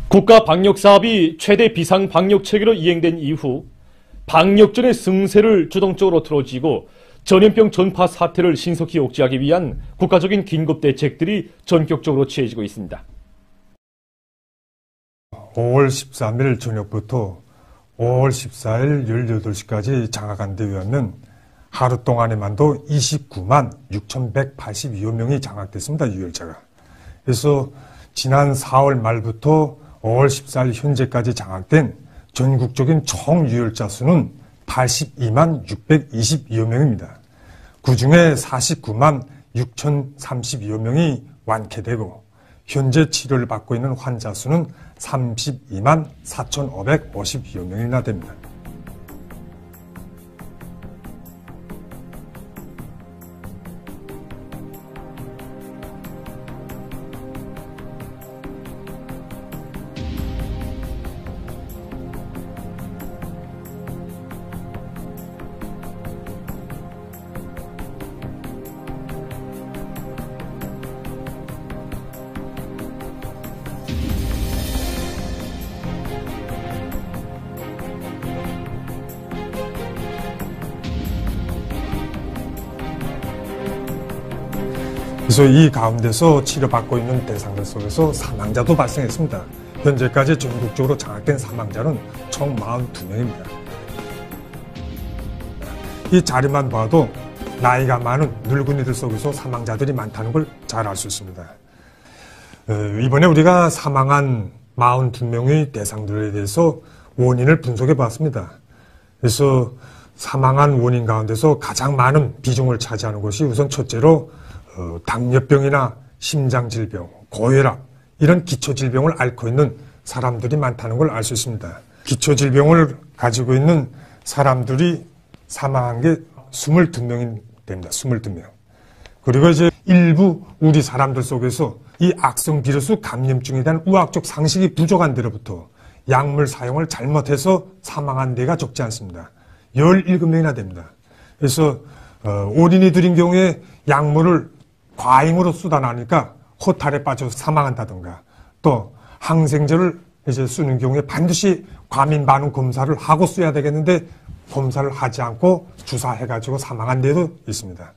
국가 방역 사업이 최대 비상 방역 체계로 이행된 이후 방역전의 승세를 주동적으로 틀어쥐고 전염병 전파 사태를 신속히 억제하기 위한 국가적인 긴급 대책들이 전격적으로 취해지고 있습니다. 5월 13일 저녁부터 5월 14일 18시까지 장악한 데 의하면 하루 동안에만도 29만 6,182여 명이 장악됐습니다. 유혈자가. 그래서 지난 4월 말부터 5월 14일 현재까지 장악된 전국적인 총 유혈자 수는 82만 622여 명입니다. 그 중에 49만 6,032여 명이 완쾌되고 현재 치료를 받고 있는 환자 수는 32만 4,552여 명이나 됩니다. 그래서 이 가운데서 치료받고 있는 대상들 속에서 사망자도 발생했습니다. 현재까지 전국적으로 장악된 사망자는 총 42명입니다. 이 자리만 봐도 나이가 많은 늙은이들 속에서 사망자들이 많다는 걸 잘 알 수 있습니다. 이번에 우리가 사망한 42명의 대상들에 대해서 원인을 분석해 봤습니다. 그래서 사망한 원인 가운데서 가장 많은 비중을 차지하는 것이 우선 첫째로 당뇨병이나 심장질병, 고혈압 이런 기초질병을 앓고 있는 사람들이 많다는 걸 알 수 있습니다. 기초질병을 가지고 있는 사람들이 사망한 게 22명이 됩니다. 22명. 그리고 이제 일부 우리 사람들 속에서 이 악성 비루스 감염증에 대한 의학적 상식이 부족한 데로부터 약물 사용을 잘못해서 사망한 데가 적지 않습니다. 17명이나 됩니다. 그래서 어린이들인 경우에 약물을 과잉으로 쓰다 나니까 호탈에 빠져서 사망한다든가 또 항생제를 이제 쓰는 경우에 반드시 과민 반응 검사를 하고 써야 되겠는데 검사를 하지 않고 주사해가지고 사망한 데도 있습니다.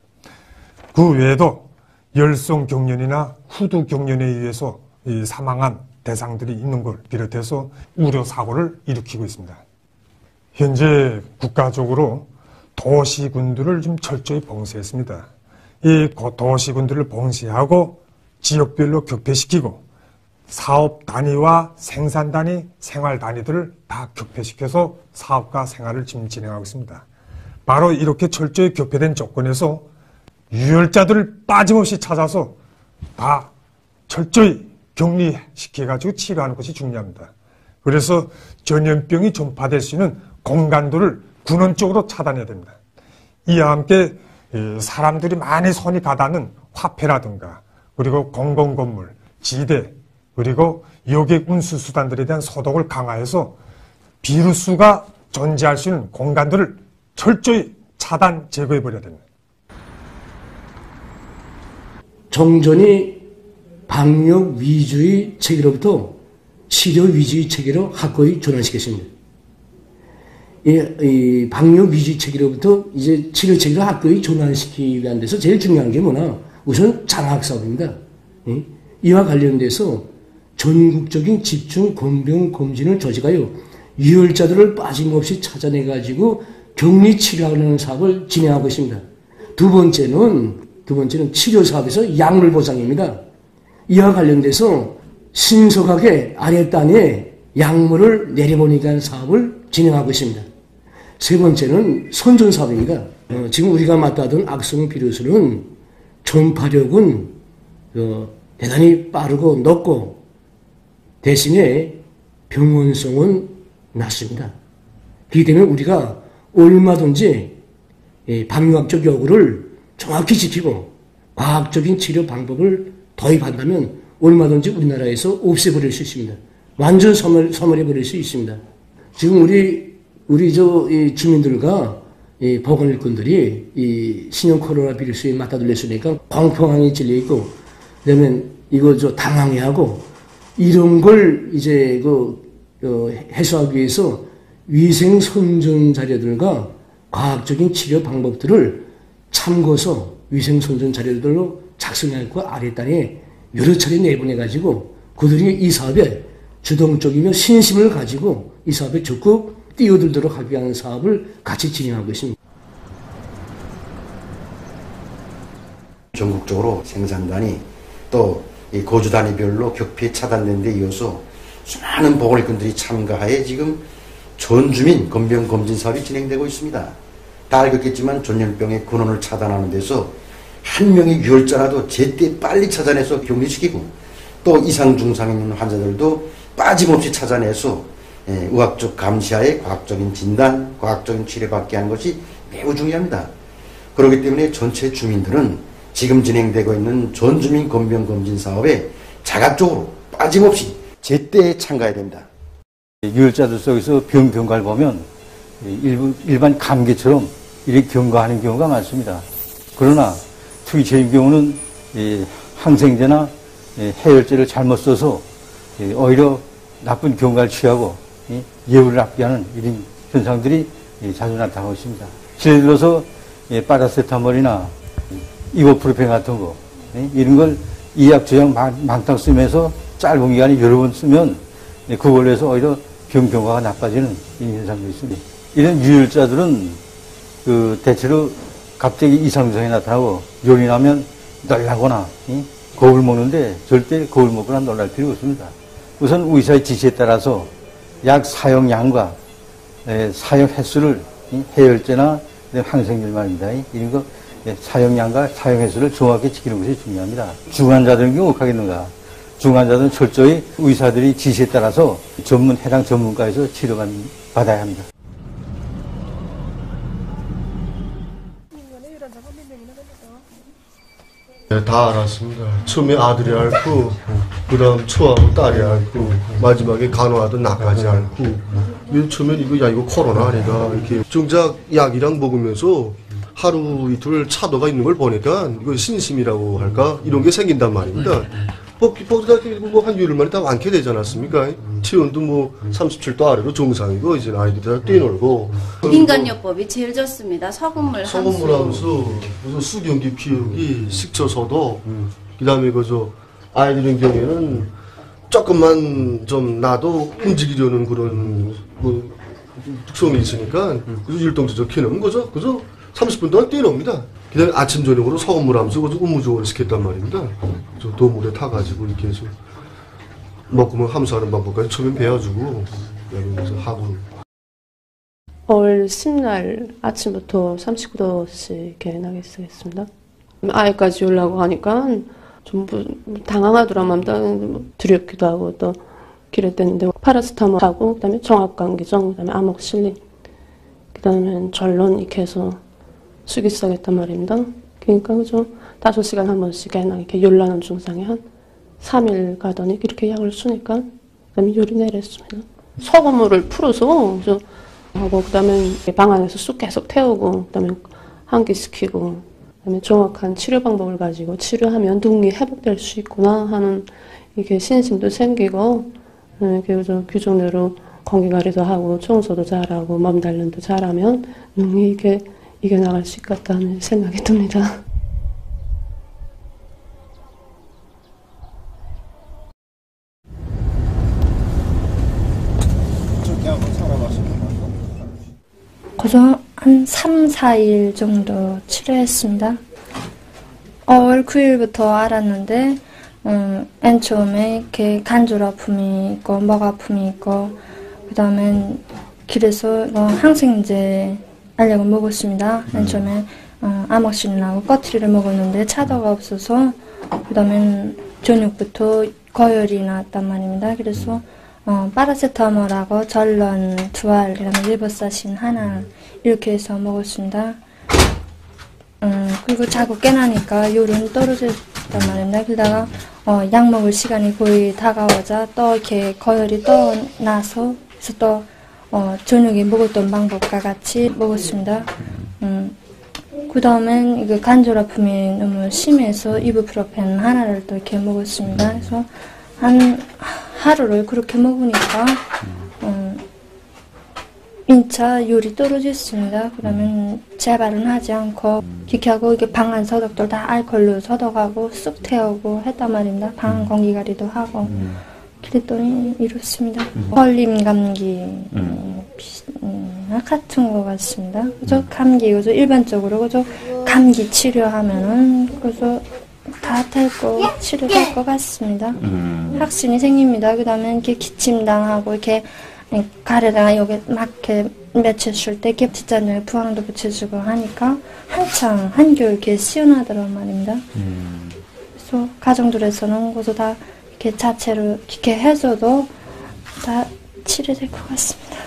그 외에도 열성 경련이나 후두 경련에 의해서 이 사망한 대상들이 있는 걸 비롯해서 우려 사고를 일으키고 있습니다. 현재 국가적으로 도시군들을 좀 철저히 봉쇄했습니다. 이 도시군들을 봉쇄하고 지역별로 격폐시키고 사업 단위와 생산 단위, 생활 단위들을 다 격폐시켜서 사업과 생활을 지금 진행하고 있습니다. 바로 이렇게 철저히 격폐된 조건에서 유혈자들을 빠짐없이 찾아서 다 철저히 격리시켜가지고 치료하는 것이 중요합니다. 그래서 전염병이 전파될 수 있는 공간들을 근원적으로 차단해야 됩니다. 이와 함께 사람들이 많이 손이 가닿는 화폐라든가 그리고 공공건물, 지대 그리고 여객 운수수단들에 대한 소독을 강화해서 비루스가 존재할 수 있는 공간들을 철저히 차단 제거해버려야 됩니다. 정전이 방역 위주의 체계로부터 치료 위주의 체계로 확고히 전환시켰습니다. 이 방역 위주의 체계로부터 이제 치료 체계로 확고히 전환시키기 위한 데서 제일 중요한 게 뭐냐? 우선 장학 사업입니다. 이와 관련돼서 전국적인 집중 공병 검진을 조직하여 유혈자들을 빠짐없이 찾아내가지고 격리 치료하는 사업을 진행하고 있습니다. 두 번째는 치료 사업에서 약물 보상입니다. 이와 관련돼서 신속하게 아래 단위에 약물을 내려보내기 위한 사업을 진행하고 있습니다. 세 번째는 선전 사업입니다. 지금 우리가 맞다던 악성 비루스는 전파력은 대단히 빠르고 높고 대신에 병원성은 낮습니다. 그렇기 때문에 우리가 얼마든지 방역학적 요구를 정확히 지키고 과학적인 치료 방법을 도입한다면 얼마든지 우리나라에서 없애버릴 수 있습니다. 완전 소멸해버릴 수 있습니다. 지금 우리 주민들과 보건일꾼들이 이 신형 코로나 비루스에 맞다들렸으니까 공포감이 질려있고, 그다음에 이거 당황해하고 이런 걸 이제 해소하기 위해서 위생 선전 자료들과 과학적인 치료 방법들을 참고서 위생 선전 자료들로 작성해갖고 아래단에 여러 차례 내보내가지고 그들이 이 사업에 주동적이며 신심을 가지고 이 사업에 적극 뛰어들도록 하기 위한 사업을 같이 진행하고 있습니다. 전국적으로 생산단이 또 이 거주 단위별로 격피 차단된 데 이어서 수많은 보건일꾼들이 참가하에 지금 전주민 건병 검진 사업이 진행되고 있습니다. 다 알겠겠지만 전염병의 근원을 차단하는 데서 한 명의 유혈자라도 제때 빨리 찾아내서 격리시키고 또 이상 증상이 있는 환자들도 빠짐없이 찾아내서 의학적 감시하에 과학적인 진단, 과학적인 치료받게 하는 것이 매우 중요합니다. 그렇기 때문에 전체 주민들은 지금 진행되고 있는 전주민 건병검진 사업에 자각적으로 빠짐없이 제때 참가해야 됩니다. 유혈자들 속에서 병 경과를 보면 일반 감기처럼 이렇게 경과하는 경우가 많습니다. 그러나 특히 저희 경우는 항생제나 해열제를 잘못 써서 오히려 나쁜 경과를 취하고 예후를 납게 하는 이런 현상들이 자주 나타나고 있습니다. 예를 들어서 파라세타몰이나 이보프로펜 같은 거 이런 걸 이약 저약 망탕 쓰면서 짧은 기간에 여러 번 쓰면 그걸로 해서 오히려 병 경과가 나빠지는 이런 현상도 있습니다. 이런 유혈자들은 대체로 갑자기 이상 증상이 나타나고 열이 나면 놀라거나 겁을 먹는데 절대 겁을 먹거나 놀랄 필요가 없습니다. 우선 의사의 지시에 따라서 약 사용량과 사용 횟수를 해열제나 항생제를 말입니다. 이런 거 사용량과 사용 횟수를 정확히 지키는 것이 중요합니다. 중환자들은 경우 어떻겠는가? 중환자들은 철저히 의사들이 지시에 따라서 해당 전문가에서 치료를 받아야 합니다. 네, 다 알았습니다. 처음에 아들이 앓고, 그 다음 처하고 딸이 앓고, 마지막에 간호하던 나까지 앓고, 처음엔 이거 코로나 아니가, 이렇게 정작 약이랑 먹으면서 하루 이틀 차도가 있는 걸 보니까 이거 신심이라고 할까? 이런 게 생긴단 말입니다. 보다 한 열흘 만에 다 완쾌 되지 않았습니까? 체온도 37도 아래로 정상이고, 이제 아이들이 다 뛰놀고. 인간요법이 제일 좋습니다. 소금물 함수, 무슨 수경기 피우기, 식초 소독, 그 다음에 아이들인 경우에는 조금만 좀 나도 움직이려는 그런 특성이 있으니까, 그래서 율동조절 해놓은 거죠. 그래서 30분 동안 뛰어놉니다. 그 다음에 아침, 저녁으로 소금물 함수, 의무적으로 시켰단 말입니다. 도물에 타가지고 이렇게 해서 먹으면 함수하는 방법까지 처음엔 배워주고, 그래서 하고. 5월 10날 아침부터 39도씩 이렇게 나게 쓰겠습니다. 아이까지 오려고 하니까 좀 당황하더라고요. 두렵기도 하고 또 그랬는데 파라스타몰하고 그다음에 종합감기종, 그다음에 아목실린, 그다음에 전론 이렇게 해서 쓰기 시작했단 말입니다. 그러니까 5시간 한 번씩 이렇게 열나는 증상이 한 3일 가더니 이렇게 약을 쓰니까 그다음에 열이 내렸습니다. 소금물을 풀어서 하고 그다음에 방 안에서 쑥 계속 태우고 그다음에 환기시키고 그다음에 정확한 치료 방법을 가지고 치료하면 능이 회복될 수 있구나 하는 이게 신심도 생기고 그래서 규정대로 공기관리도 하고 청소도 잘하고 몸 단련도 잘하면 능이 이겨나갈 수 있겠다는 생각이 듭니다. 고정 한 3, 4일 정도 치료했습니다. 5월 9일부터 알았는데 맨 처음에 이렇게 관절 아픔이 있고 목 아픔이 있고 그 다음엔 길에서 항생제 알약을 먹었습니다. 맨 처음에 아목실린하고 꺼트리를 먹었는데 차도가 없어서 그 다음엔 저녁부터 고열이 나왔단 말입니다. 그래서 파라세타몰하고 전론 2알, 그 다음에 리버사신 하나 이렇게 해서 먹었습니다. 그리고 자꾸 깨나니까 열은 떨어졌단 말입니다. 그러다가 약 먹을 시간이 거의 다가오자 또 이렇게 고열이 또 나서 그래서 또 저녁에 먹었던 방법과 같이 먹었습니다. 그 다음엔 관절 아픔이 너무 심해서 이부프로펜 하나를 또 이렇게 먹었습니다. 그래서 한 하루를 그렇게 먹으니까 인차 열이 떨어졌습니다. 그러면 재발은 하지 않고 기켜하고 이게 방안 소독들 다 알코올로 소독하고 쑥 태우고 했단 말입니다. 방안 공기가리도 하고 그랬더니 이렇습니다. 걸림 감기 같은 것 같습니다. 그죠? 감기 그죠? 일반적으로 그죠? 감기 치료하면은 그죠? 다 될 거 치료될 것 같습니다. 확신이 생깁니다. 그다음에 이렇게 기침당하고 이렇게 가래다가 여기 막 이렇게 맺혔을 때 이렇게 뒷잔에 부항도 붙여주고 하니까 한창 한결 이렇게 시원하더란 말입니다. 그래서 가정들에서는 그래서 다 이렇게 자체로 이렇게 해줘도 다 치료될 것 같습니다.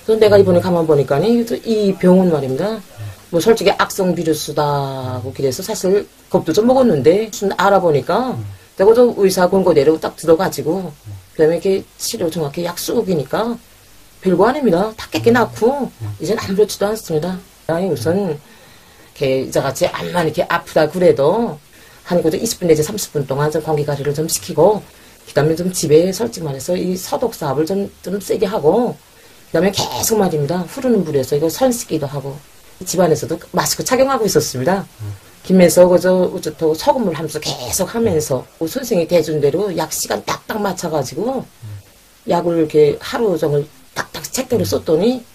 그래서 내가 이번에 가만 보니까 이 병원 말입니다. 뭐 솔직히 악성 비루스다고 그래서 사실 겁도 좀 먹었는데 알아보니까 내가 저 의사 권고대로 딱 들어가지고 그다음에 이렇게 치료 정확히 약 쑥이니까 별거 아닙니다. 다 깨끗이 낳고 이젠 아무렇지도 않습니다. 우선 이렇게 이제같이 암만 이렇게 아프다 그래도 한 20분 내지 30분 동안 좀 공기가리를 좀 시키고 그다음에 좀 집에 솔직히 말해서 이 소독 사업을 좀 세게 하고 그다음에 계속 말입니다. 흐르는 물에서 이거 손 씻기도 하고 집안에서도 마스크 착용하고 있었습니다. 김에서 그저 소금물 함수 계속 하면서 선생님이 대준 대로 약 시간 딱딱 맞춰가지고 약을 이렇게 하루 종일 딱딱 책대로 썼더니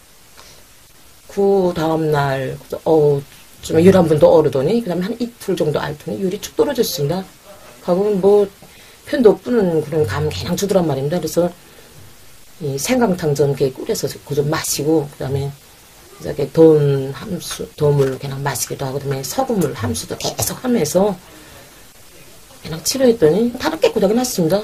그 다음날 좀 열 한 번 더 오르더니 그 다음에 한 이틀 정도 앓더니 열이 축 떨어졌습니다. 하고 뭐 편도 없는 그런 감 그냥 주더란 말입니다. 그래서 이 생강탕 좀 이렇게 끓여서 그거 좀 마시고 그 다음에 이렇게 도물 그냥 마시기도 하고 그다음에 소금물 함수도 계속 하면서 그냥 치료했더니 다른 깨끗하게 났습니다.